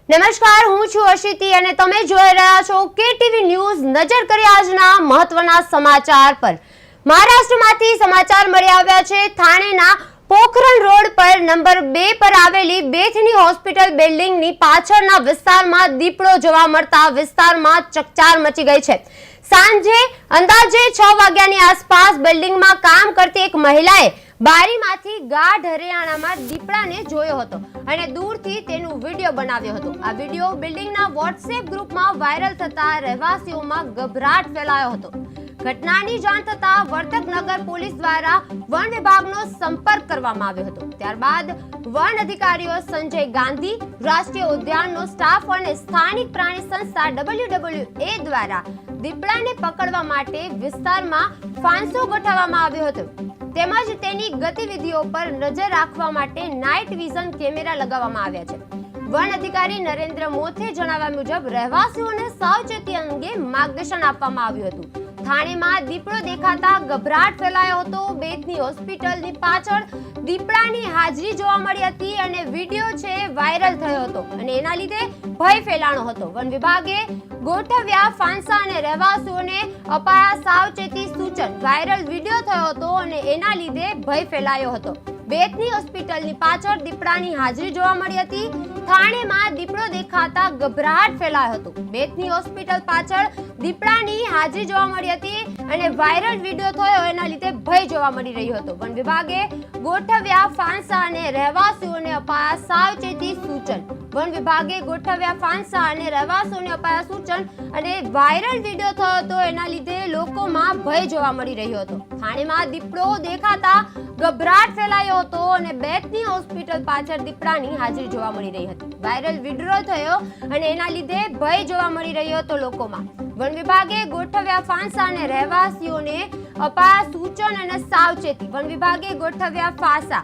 નમસ્કાર, હું છું અશિતી અને તમે જોઈ રહ્યા છો કેટીવી ન્યૂઝ। નજર કરીએ આજના મહત્વના સમાચાર પર। મહારાષ્ટ્રમાંથી સમાચાર મળી આવ્યા છે। થાણેના પોખરણ રોડ પર નંબર 2 પર આવેલી બેથની હોસ્પિટલ બિલ્ડિંગની પાછળના વિસ્તારમાં દીપડો જોવા મળતા વિસ્તારમાં ચકચાર મચી ગઈ છે। સાંજે અંદાજે 6 વાગ્યાની આસપાસ બિલ્ડિંગમાં કામ કરતી એક મહિલાએ બારીમાંથી ગાઢ હરિયાણામાં દીપડાને જોયો હતો અને દૂરથી તેનો વિડિયો બનાવ્યો હતો। આ વિડિયો બિલ્ડિંગના વોટ્સએપ ગ્રુપમાં વાયરલ થતા રહેવાસીઓમાં ગભરાટ ફેલાયો હતો। ઘટનાની જાણ થતા વર્તકનગર પોલીસ દ્વારા વન વિભાગનો સંપર્ક કરવામાં આવ્યો હતો। ત્યારબાદ વન અધિકારીઓ સંજય ગાંધી, રાષ્ટ્રીય ઉદ્યાનનો સ્ટાફ અને સ્થાનિક પ્રાણી સંસ્થા WWA દ્વારા દીપડાને પકડવા માટે વિસ્તારમાં ફાંસો ગોઠવવામાં આવ્યો હતો તેમજ તેની ગતિવિધિઓ પર નજર રાખવા માટે નાઇટ વિઝન કેમેરા લગાવવામાં આવ્યા છે। વન અધિકારી નરેન્દ્ર મોથે જણાવ્યા મુજબ રહેવાસીઓને સાવચેતી અંગે માર્ગદર્શન આપવામાં આવ્યું હતું। થાણેમાં દીપડો દેખાતા ગભરાટ ફેલાયો હતો। બેથની હોસ્પિટલની પાછળ દીપડાની હાજરી જોવા મળી હતી અને વિડિયો છે વાયરલ થયો હતો અને એના લીધે ભય ફેલાણો હતો। વન વિભાગે ગોઠવ્યા ફાંસા અને રહેવાસીઓને અપાયા સાવચેતી સૂચન। વાયરલ વિડિયો થયો હતો અને એના લીધે ભય ફેલાયો હતો। બેથની હોસ્પિટલની પાછળ દીપડાની હાજરી જોવા મળી હતી। થાણેમાં દીપડો દેખાતા ગભરાટ ફેલાયો હતો। બેથની હોસ્પિટલ પાછળ દીપડાની હાજરી જોવા મળી હતી અને વાયરલ વિડિયો થયો એના લીધે ભય જોવા મળી રહ્યો હતો। વન વિભાગે ગોઠવ્યા ફાંસા અને રહેવાસીઓને અપાયા સાવચેતી સૂચન। વન વિભાગે ગોઠવ્યા ફાંસા અને રહેવાસીઓને અપાયા સૂચન અને વાયરલ વિડિયો થયો હતો એના લીધે લોકોમાં ભય જોવા મળી રહ્યો હતો। થાણેમાં દીપડો દેખાતા ગભરાટ ફેલાયો હતો અને બેથની હોસ્પિટલ પાછળ દીપડાની હાજરી જોવા મળી રહી હતી। વાયરલ વિડિયો થયો અને એના લીધે ભય જોવા મળી રહ્યો હતો લોકોમાં। વન વિભાગે ગોઠવ્યા ફાંસા અને રહેવાસીઓને અપાયા સૂચન અને સાવચેતી। વન વિભાગે ગોઠવ્યા ફાંસા